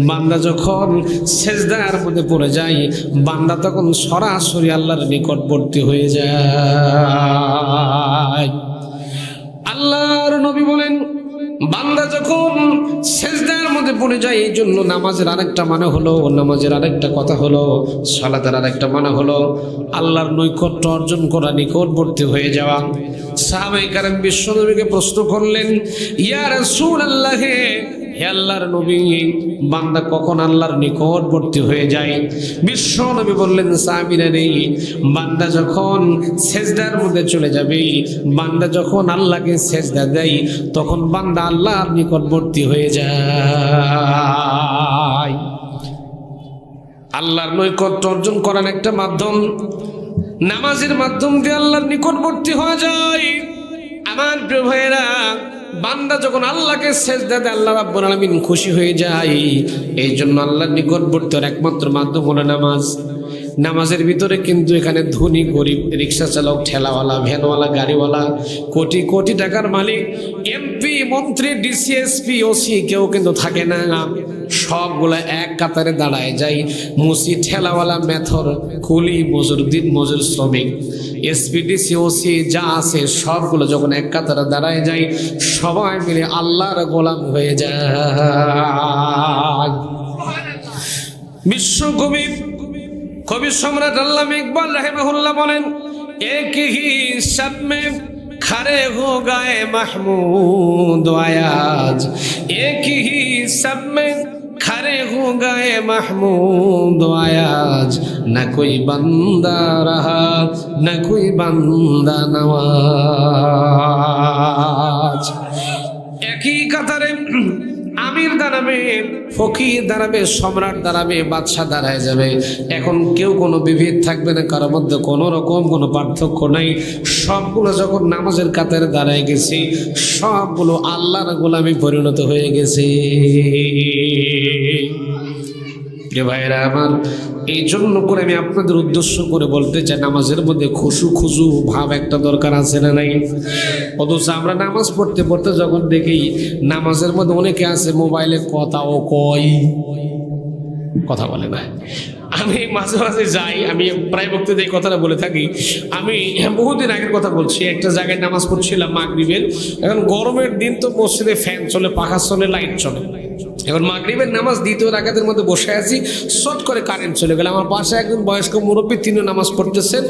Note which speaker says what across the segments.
Speaker 1: বান্দা যখন সেজদার মধ্যে পড়ে যায়, বান্দা তখন সরাসরি আল্লাহর নিকটবর্তী হয়ে যায়। আল্লাহর নবী বলেন, বান্দা যখন সেজদার মধ্যে পড়ে যায়, এই জন্য নামাজের আরেকটা মানে হলো, নামাজের আরেকটা কথা হলো, সালাতের আরেকটা মানে হলো আল্লাহর নৈকট্য অর্জন করা, নিকটবর্তী হয়ে যাওয়া। সাহাবায়ে কেরাম বিশ্বনবীকে প্রশ্ন করলেন, ইয়া রাসূলুল্লাহ, হে আল্লাহর নবী, বান্দা কখন আল্লাহর নিকটবর্তী হয়ে যায়? বিশ্বনবী বললেন, সাহাবীরা রে, বান্দা যখন সেজদার মধ্যে চলে যাবে, বান্দা যখন আল্লাহকে সেজদা দেয়, তখন বান্দা আল্লাহর নিকটবর্তী হয়ে যায়। আল্লাহর নৈকট্য অর্জন করার একটা মাধ্যম, নামাজের মাধ্যম দিয়ে আল্লাহর নিকটবর্তী হয়ে যায়। আমার প্রিয় ভাইয়েরা, বান্দা যখন আল্লাহকে সেজদা দেয়, আল্লাহ রাব্বুল আলামিন খুশি হয়ে যায়। এই জন্য আল্লাহর নিকটবর্তী হওয়ার একমাত্র মাধ্যম হলো নামাজ। নামাজের ভিতরে কিন্তু এখানে ধনী গরিব, রিক্সা চালক, ঠেলাওয়ালা, ভ্যানওয়ালা, গাড়িওয়ালা, কোটি কোটি টাকার মালিক, এমপি, মন্ত্রী, ডিসি, এসপি, ওসি কেউ কিন্তু থাকে না। সবগুলা এক কাতারে দাঁড়ায় যায়। মুসি, ঠেলাওয়ালা, মেথর, কুলি, মজুর, দিন মজুর, শ্রমিক, এসপি, ডিসি, ওসি যা আছে সবগুলো যখন এক কাতারে দাঁড়ায় যায়, সবাই মিলে আল্লাহর গোলাম হয়ে যায়। বিশ্বকবি, কবি সম্রাট আল্লামা ইকবাল রাহিমাহুল্লাহ বলেন, এক হি শব মে खड़े हो गए महमूद आयाज, एक ही सब में खड़े हो गए महमूद आयाज, न कोई बंदा रहा न कोई बंदा नवाज। एक ही कतारे আমির দাঁড়াবে, ফকির দাঁড়াবে, সম্রাট দাঁড়াবে, বাদশা দাঁড়ায় যাবে। এখন কেউ কোনো বিভেদ থাকবে না, কারোর মধ্যে কোনো রকম কোনো পার্থক্য নাই। সবগুলো যখন নামাজের কাতারে দাঁড়ায় গেছে, সবগুলো আল্লাহর গোলামে পরিণত হয়ে গেছে। প্রিয় ভাইরা আমার, এই জন্য করে আমি আপনাদের উদ্দেশ্য করে বলতে চাই, নামাজের মধ্যে খুশু ভাব একটা দরকার আছে না নাই? অথচ আমরা নামাজ পড়তে পড়তে যখন দেখি নামাজের মধ্যে অনেকে আছে মোবাইলে কথাও কয়, কথা বলে না। আমি মাঝে মাঝে যাই, আমি প্রায় বক্তৃতায় এই কথাটা বলে থাকি। আমি বহুদিন আগের কথা বলছি, একটা জায়গায় নামাজ পড়ছিলাম মাগরিবের। এখন গরমের দিন তো মসজিদে ফ্যান চলে, পাখা চলে, লাইট চলে। এখন মাগরিবের নামাজ দ্বিতীয় রাকাতের মধ্যে বসে আছি, শর্ট করে কারেন্ট চলে গেল। আমার পাশে একজন বয়স্ক মুরব্বী, তিনিও নামাজ পড়তেছেন।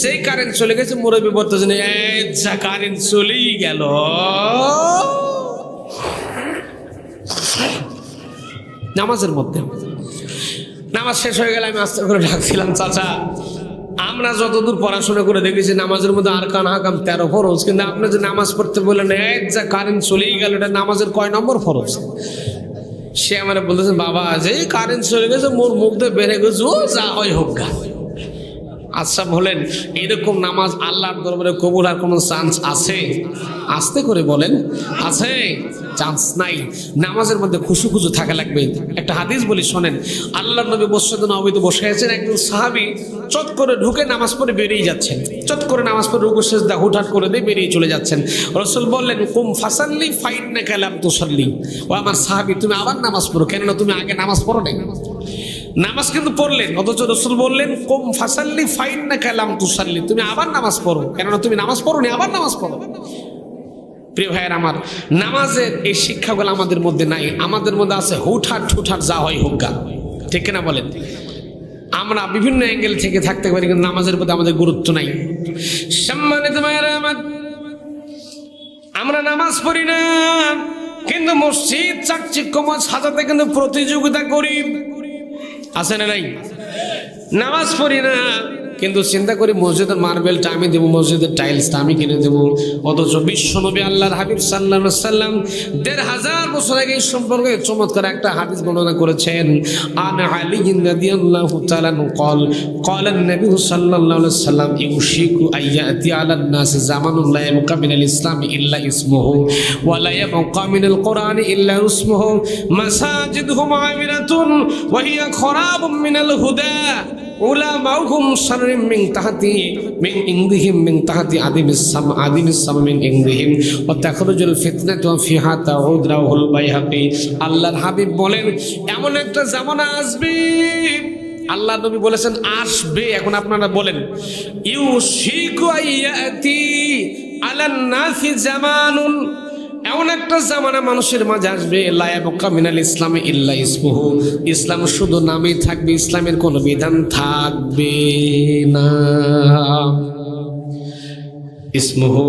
Speaker 1: যেই কারেন্ট চলে গেছে, মুরব্বী বলতেছেন, যা কারেন্ট চলেই গেল। নামাজের মধ্যে নামাজ শেষ হয়ে গেলে আমি আস্তে করে ডাকছিলাম, চাচা, আমরা যতদূর পড়াশোনা করে দেখেছি নামাজের মধ্যে আরকান হাকাম 13 ফরজ, কিন্তু আপনি যে নামাজ পড়তে বললেন যা কারেন্ট চলেই গেল, এটা নামাজের কয় নম্বর ফরজ? সে আমার বলতেছে, বাবা যে কারেন্ট চলে গেছে, মোর মুখ দিয়ে বেড়ে গেছে, ও যা হয় হোক গা। আচ্ছা বলেন, এরকম নামাজ আল্লাহর দরবারে কবুল আর কোনো চান্স আছে? আস্তে করে বলেন, আছে? চান্স নাই। নামাজের মধ্যে খুশু থাকা লাগবে। একটা হাদিস বলি শোনেন। আল্লাহর নবী মসজিদে নববীতে বসে আছেন, একজন সাহাবী চট করে ঢুকে নামাজ পড়ে বেরিয়ে যাচ্ছেন। চট করে নামাজ পড়ে রুকু সিজদা হুটহাট করে দিয়ে বেরিয়ে চলে যাচ্ছেন। রাসূল বললেন, কুম ফাসাল্লি ফাইন্নাকা লাম তুসাল্লি, ও আমার সাহাবী, তুমি আবার নামাজ পড়ো, কেননা তুমি আগে নামাজ পড়ো নাই। নামাজ কিন্তু পড়লেন, অথচ রাসূল বললেন, কুম ফাসাল্লি ফাইন্নাকা লাম তুসাল্লি, তুমি আবার নামাজ পড়ো, কেননা তুমি নামাজ পড়োনি, আবার নামাজ পড়ো। প্রিয় ভাইয়ের আমার, নামাজের এই শিক্ষাগুলো আমাদের মধ্যে নাই। আমাদের মধ্যে আছে হুটহাট যা হয় হোক গা, ঠিক কিনা বলেন? আমরা বিভিন্ন অ্যাঙ্গেল থেকে থাকতে পারি, কিন্তু নামাজের প্রতি আমাদের গুরুত্ব নাই। সম্মানিত ভাইয়েরা আমার, আমরা নামাজ পড়ি না, কিন্তু মসজিদ চাকচিক্যময় সাজাতে কিন্তু প্রতিযোগিতা করি, আছে না নাই? নামাজ পড়ি না, কিন্তু চিন্তা করি মসজিদের মার্বেলটা আমি দেবো, মসজিদের টাইলসটা আমি কিনে দেবো। অথচ বিশ্বনবী আল্লাহর হাবিব সাল্লাল্লাহু আলাইহি সাল্লাম 1500 বছর আগে এই সম্পর্কে চমৎকার একটা হাদিস বর্ণনা করেছেন। আন আলী রাদিয়াল্লাহু তাআলা قال قال النبي صلى الله عليه وسلم يوشك أن يأتي على الناس زمان لا يبقى من الإسلام إلا اسمه ولا يبقى من القرآن إلا اسمه مساجدهم عامرة وهي خراب من الهدى উলামাউহুম শাররিম মিন তাহতি মিন ইনদিহিম মিন তাহতি আদিমিস সাম মিন ইনদিহিম ওয়া তাখরুজুল ফিতনাতু ফিহা তাউদ রাহুল বাইহাকি। আল্লাহর হাবিব বলেন এমন একটা জামানা আসবে, আল্লাহ নবী বলেছেন আসবে, এখন আপনারা বলেন ইউশিকু আইয়াতি আলান নাসি জামানুন, এমন একটা জামানা মানুষের মাঝে আসবে লা ইয়াবকা মিনাল ইসলামি ইল্লা ইসমুহু, ইসলাম শুধু নামেই থাকবে, ইসলামের কোনো বিধান থাকবে না। ইসমুহু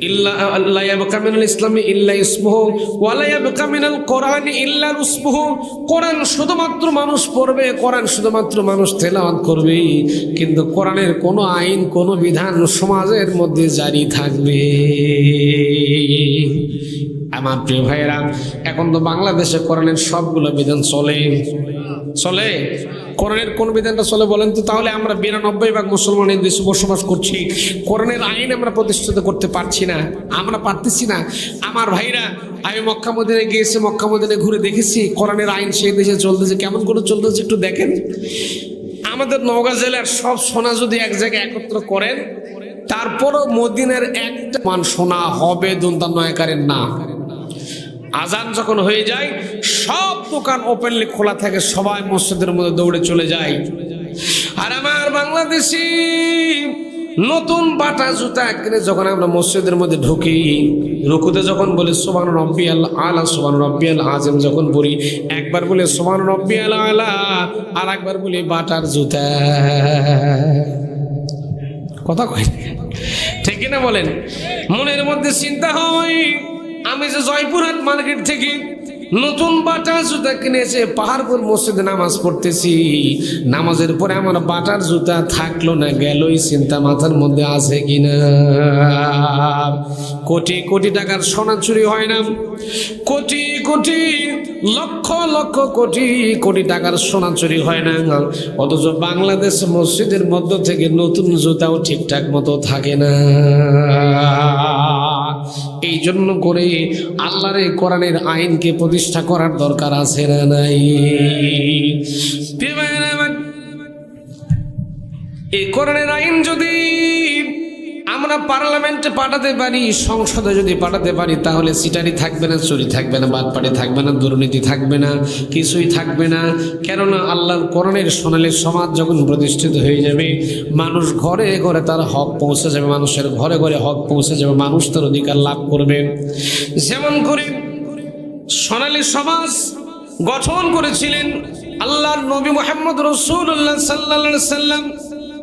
Speaker 1: ইল্লা লা ইয়াবকা মিনাল ইসলামি ইল্লা ইসমুহু ওয়া লা ইয়াবকা মিনাল কোরআনি ইল্লা রুসমুহু, কোরআন শুধুমাত্র মানুষ পড়বে, কোরআন শুধুমাত্র মানুষ তেলাওয়াত করবে, কিন্তু কোরআনের কোনো আইন কোনো বিধান সমাজের মধ্যে জারি থাকবে। আমার প্রিয় ভাইয়েরা, এখন তো বাংলাদেশে কোরআনের সবগুলো বিধান চলে, কোরআনের কোন বিধানটা চলে বলেন তো? তাহলে আমরা ৯২% মুসলমানের দেশে বসবাস করছি, কোরআনের আইন আমরা প্রতিষ্ঠিত করতে পারছি না, আমরা পারতেছি না। আমার ভাইরা, আমি মক্কা মদিনায় গিয়েছি, মক্কা মদিনায় ঘুরে দেখেছি কোরআনের আইন সেই দেশে চলতেছে, কেমন করে চলতেছে একটু দেখেন। আমাদের নওগাঁ জেলার সব সোনা যদি এক জায়গায় একত্র করেন, তারপরও মদিনার একটা মান সোনা হবে দুনতা নয়কারের না। আজান যখন হয়ে যায় সব দোকান ওপেনলি খোলা থাকে, সবাই মসজিদের মধ্যে দৌড়ে চলে যায়। আর আমার বাংলাদেশি নতুন বাটা জুতা কিনে যখন আমরা মসজিদের মধ্যে ঢুকি, রুকুতে যখন বলি সুবহান রাব্বিয়াল আলা, সুবহান রাব্বিয়াল আযীম যখন বলি, একবার বলে সুবহান রাব্বিয়াল আলা, আর একবার বলি বাটার জুতা। কথা কই ঠিক না বলেন? মনের মধ্যে চিন্তা হয়, আমি যে জয়পুরহাট মার্কেট থেকে নতুন বাটার জুতা কিনেছে, পাহাড়পুর মসজিদে নামাজ পড়তেছি, নামাজের পরে আমার বাটার জুতা থাকলো না, গেলই চিন্তা মাথার মধ্যে আছে কিনা। কোটি কোটি টাকার সোনা চুরি হয় না, কোটি কোটি লক্ষ লক্ষ কোটি কোটি টাকার সোনা চুরি হয় না, অথচ বাংলাদেশ মসজিদের মধ্য থেকে নতুন জুতাও ঠিকঠাক মতো থাকে না। এই জন্য করে আল্লাহর এই কোরআনের আইনকে প্রতিষ্ঠা করার দরকার আছে না নাই? এই কোরআনের আইন যদি আমরা পার্লামেন্টে পাঠাতে পারি, সংসদে যদি পাঠাতে পারি, তাহলে সিটারি থাকবে না, চুরি থাকবে না, বাটপাড়ি থাকবে না, দুর্নীতি থাকবে না, কিছুই থাকবে না। কেননা আল্লাহর কোরআনের সোনালী সমাজ যখন প্রতিষ্ঠিত হয়ে যাবে, মানুষ ঘরে ঘরে তার হক পৌঁছে যাবে, মানুষের ঘরে ঘরে হক পৌঁছে যাবে, মানুষ তার অধিকার লাভ করবে। যেমন করে সোনালী সমাজ গঠন করেছিলেন আল্লাহর নবী মুহাম্মদ রাসূলুল্লাহ সাল্লাল্লাহু আলাইহি সাল্লাম,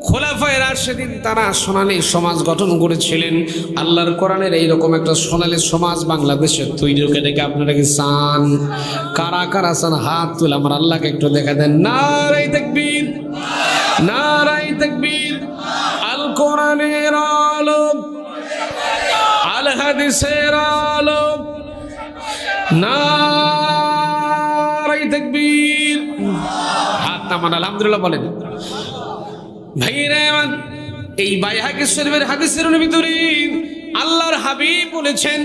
Speaker 1: খোলাফায়ে রাশিদিন, তারা সোনালী সমাজ গঠন করেছিলেন। আল্লাহর কোরআনের এইরকম একটা সোনালী সমাজ বাংলাদেশের তৈরি দেখে আপনারা কি চান? কারা কারা চান হাত তুলে আমার আল্লাহকে একটু দেখা দেন। নারায়ে তাকবীর, নারায়ে তাকবীর। আল কোরআনের আলো, আল হাদিসের আলো, নারায়ে তাকবীর। হাত নামান, আলহামদুলিল্লাহ বলেন। ভাইরা, এই বাইহাকি শরীফের হাদিসের ভিতরে আল্লাহর হাবিব বলেছেন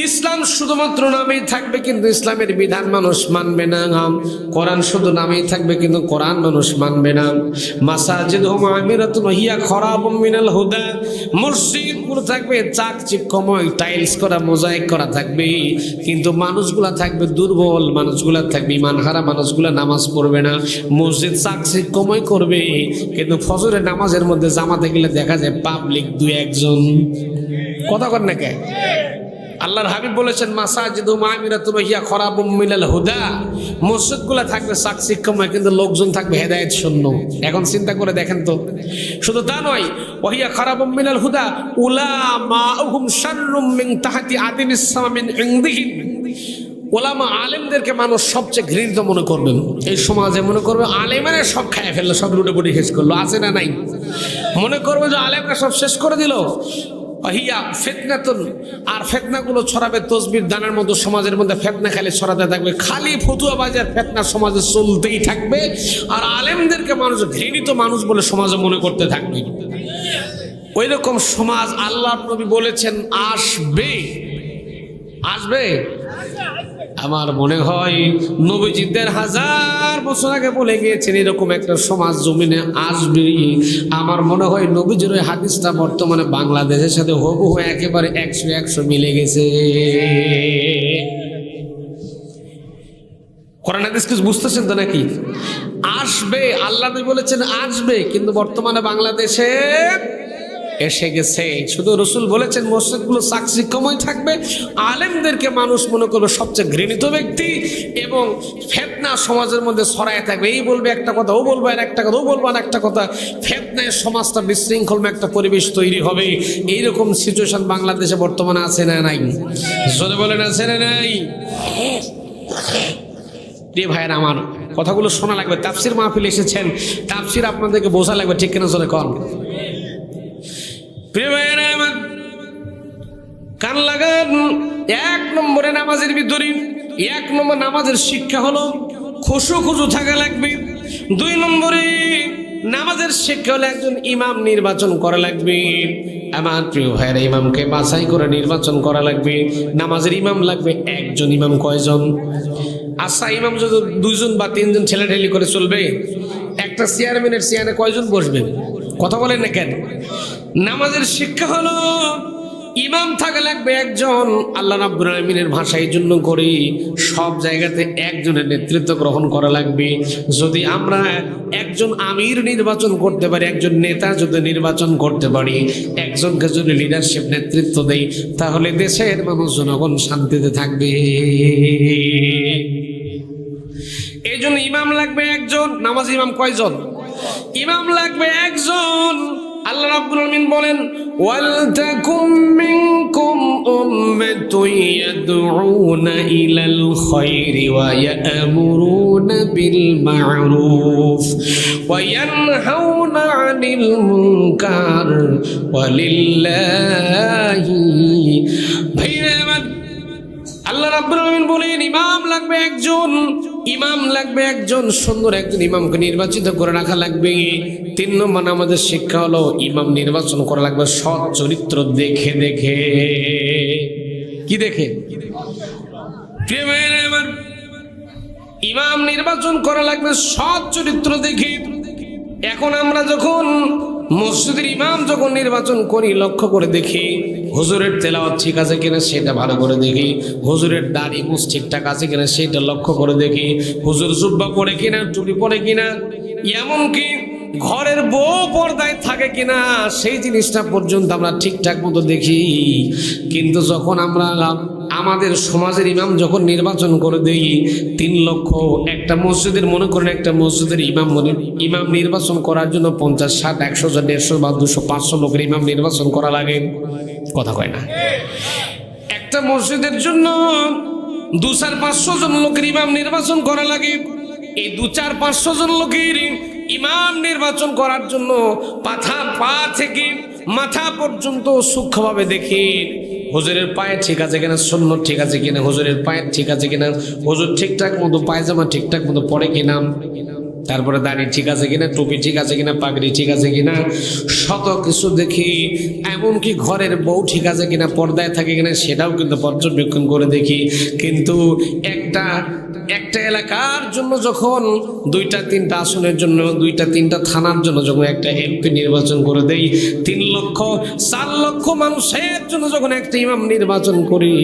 Speaker 1: ইসলাম শুধুমাত্র নামেই থাকবে, কিন্তু ইসলামের বিধান মানুষ মানবে না। কোরআন শুধু নামেই থাকবে, কিন্তু কোরআন মানুষ মানবে না। মাসাজিদুহুম আমিরাতুন হিয়া খারাবুম মিনাল হুদা, মসজিদগুলো থাকবে চাকচিক্যময়, টাইলস করা, মোজাইক করা থাকবে, কিন্তু মানুষগুলা থাকবে দুর্বল, মানুষগুলা থাকবে ইমানহারা, মানুষগুলা নামাজ পড়বে না। মসজিদ চাকচিক্যময় করবে, কিন্তু ফজরের নামাজের মধ্যে জামাতে গেলে দেখা যায় পাবলিক দুই একজন। কথা কর না কে? আল্লাহর হাবিব বলেছেন মাসাজিদুহুম আমিরাতুন হিয়া খারাবুম মিনাল হুদা, মসজিদগুলো থাকবে চাকচিক্যময়, কিন্তু লোকজন থাকবে হেদায়েত শূন্য। এখন চিন্তা করে দেখেন তো, শুধু তা নয়, ওহিয়া খারাবুম মিনাল হুদা উলামাউহুম শাররুম মিন তাহতি আদিমিস সামা মিন ইনদিহিম, ওলামা আলেমদেরকে মানুষ সবচেয়ে ঘৃণিত মনে করবেন। এই সমাজে মনে করবে আলেমেরা সব খায় ফেললো, সব লুটেপুটি শেষ করলো, আছে না নাই? মনে করবে যে আলেমরা সব শেষ করে দিল। হিয়া ফিতনাতুন, আর ফিতনাগুলো ছড়াবে তসবির দানার মতো, সমাজের মধ্যে ফিতনা খালি ছড়াতে থাকবে, খালি ফতুয়া বাজার ফিতনা সমাজে চলতেই থাকবে, আর আলেমদেরকে মানুষ ঘৃণিত মানুষ বলে সমাজে মনে করতে থাকবে। ওই রকম সমাজ আল্লাহর নবী বলেছেন আসবে, আসবে। আমার মনে হয় নবীজি ১৫০০ বছর আগে বলে গিয়েছেন এরকম একটা সমাজ জমিনে আসবে। আমার মনে হয় নবীজির ওই হাদিসটা বর্তমানে বাংলাদেশের সাথে হুবহু একেবারে ১০০ মিলে গেছে। কোরআন হাদিস কিছু বুঝতেছেন তো নাকি? আসবে, আল্লাহ নবী বলেছেন আসবে, কিন্তু বর্তমানে বাংলাদেশে এসে গেছে। শুধু রসুল বলেছেন মসজিদগুলো চাকচিক্যময় থাকবে, আলেমদেরকে মানুষ মনে করবে সবচেয়ে ঘৃণিত ব্যক্তি, এবং ফিতনা সমাজের মধ্যে ছড়ায় থাকবে। এই বলবে একটা কথা, ও বলবে আর একটা কথা, ও বলবে আর একটা কথা, ফিতনায় সমাজটা বিশৃঙ্খল একটা পরিবেশ তৈরি হবে। এইরকম সিচুয়েশন বাংলাদেশে বর্তমানে আছে না নাই? জোরে বলেন আছে না নাই? প্রিয় ভাইয়ের আমার, কথাগুলো শোনা লাগবে। তাফসির মাহফিল এসেছেন, তাফসির আপনাদেরকে বোঝা লাগবে, ঠিক কিনা জোরে কন। প্রিয় ভাইয়েরা আমার, কান লাগান। ১ নম্বরে নামাজের ভিতরে ১ নম্বর নামাজের শিক্ষা হলো খুশু থাকা লাগবে। ২ নম্বরে নামাজের শিক্ষা হলো একজন ইমাম নির্বাচন করা লাগবে। আমার প্রিয় ভাইয়েরা, ইমামকে বাছাই করে নির্বাচন করা লাগবে। নামাজের ইমাম লাগবে একজন। ইমাম কয়জন? আচ্ছা, ইমাম যদি ২ জন বা ৩ জন ঠেলাঠেলি করে চলবে? একটা চেয়ারম্যানের চেয়ারে কয়জন বসবেন? কথা বলেন না কেন? নামাজের শিক্ষা হলো ইমাম থাকা লাগবে একজন। আল্লাহ রাব্বুল আলামিনের ভাষায় জন্য করি সব জায়গাতে একজনের নেতৃত্ব গ্রহণ করা লাগবে। যদি আমরা একজন আমির নির্বাচন করতে পারি, একজন নেতা যদি নির্বাচন করতে পারি, একজনকে যদি লিডারশিপ নেতৃত্ব দেই, তাহলে দেশের মানুষ জনগণ শান্তিতে থাকবে। এই জন্য ইমাম লাগবে একজন। নামাজ ইমাম কয়জন? ইমাম লাগবে একজন। আল্লাহ রাব্বুল আলামিন বলেন, ওয়ালতাকুম মিনকুম উম্মাতুন ইয়াদউনা ইলাল খায়রি ওয়া ইয়া'মুরুনা বিল মা'রুফ ওয়া ইয়ানহাউনা আনিল মুনকার ওয়া লিল্লাহি। আল্লাহ রাব্বুল আলামিন বলেন ইমাম লাগবে একজন। ইমাম লাগবে একজন, সুন্দর একজন ইমামকে নির্বাচিত করে রাখা লাগবে। ৩ নম্বর আমাদের শিক্ষা হলো ইমাম নির্বাচন করা লাগবে সৎ চরিত্র দেখে দেখে। কি দেখে? ইমাম নির্বাচন করা লাগবে সৎ চরিত্র দেখে। এখন আমরা যখন মসজিদের ইমাম যখন নির্বাচন করি, লক্ষ্য করে দেখি হুজুরের তেলাওয়াত ঠিক আছে কিনা সেটা ভালো করে দেখি, হুজুরের দাড়ি মুছ ঠিকঠাক আছে কিনা সেটা লক্ষ্য করে দেখি, হুজুর জুব্বা পরে কিনা, টুপি পরে কিনা, এমনকি ঘরের বউ পর্দায় থাকে কিনা সেই জিনিসটা পর্যন্ত আমরা ঠিকঠাক মতো দেখি। কিন্তু যখন আমরা আমাদের সমাজের ইমাম যখন নির্বাচন করে দেই, ৩ লক্ষ একটা মসজিদের, মনে করেন একটা মসজিদের ইমাম নির্বাচন করার জন্য ৫০, ৬০, ১০০ জন, ১৫০ বা ২০০, ৫০০ লোকের ইমাম নির্বাচন করা লাগে। কথা কয় না? একটা মসজিদের জন্য ২, ৪, ৫০০ জন লোকের ইমাম নির্বাচন করা লাগে। এই ২, ৪, ৫০০ জন লোকের ইমাম নির্বাচন করার জন্য পা থেকে মাথা পর্যন্ত সূক্ষ্মভাবে দেখি হুজুরের পায়ে ঠিক আছে কিনা, সুন্নত ঠিক আছে কিনা, হুজুরের পায়ে ঠিক আছে কিনা, হুজুর ঠিকঠাক মতো পায়জামা ঠিকঠাক মতো পরে কিনা, তারপরে দাড়ি ঠিক আছে কিনা, টুপি ঠিক আছে কিনা, পাগড়ি ঠিক আছে কিনা, শত কিছু দেখি। এমনকি ঘরের বউ ঠিক আছে কিনা, পর্দায় থাকে কিনা সেটাও কিন্তু পর্যবেক্ষণ করে দেখি। কিন্তু একটা এলাকার জন্য যখন ২টা ৩টা আসনের জন্য, ২টা ৩টা থানার জন্য যখন একটা এমপি নির্বাচন করে দেই, ৩ লক্ষ ৪ লক্ষ মানুষের জন্য যখন একটা ইমাম নির্বাচন করি,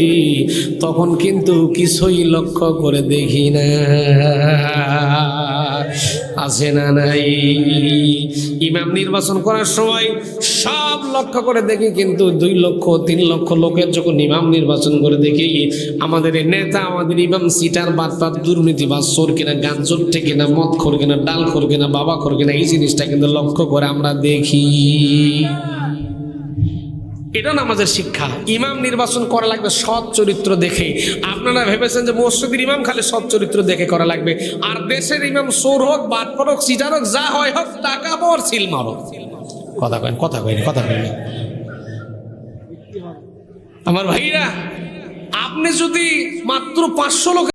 Speaker 1: তখন কিন্তু কিছুই লক্ষ্য করে দেখি না। আছে না নাই? ইমাম নির্বাচন করার সময় সব লক্ষ্য করে দেখি, কিন্তু ২ লক্ষ ৩ লক্ষ লোকের যখন ইমাম নির্বাচন করে দেখি, আমাদের নেতা, আমাদের ইমাম সিটার, বাটপার, দুর্নীতিবাজ, চোর কিনা, গাঞ্জর থেকে কিনা, মদ খোর কিনা, ডাল খোর কিনা, বাবা খোর কিনা, এই জিনিসটা কিন্তু লক্ষ্য করে আমরা দেখি। এটা নামাজের শিক্ষা। ইমাম নির্বাচন করা লাগবে সৎ চরিত্র দেখে। আপনারা ভেবেছেন যে মসজিদের ইমাম খালি সৎ চরিত্র দেখে করা লাগবে, আর দেশের ইমাম চোর হোক, বাটপার হোক, সিটার হোক, যা হয় হোক, টাকা পাওয়ার সিল মারো। কথা কয় আমার ভাইরা, আপনি যদি মাত্র ৫০০ লোক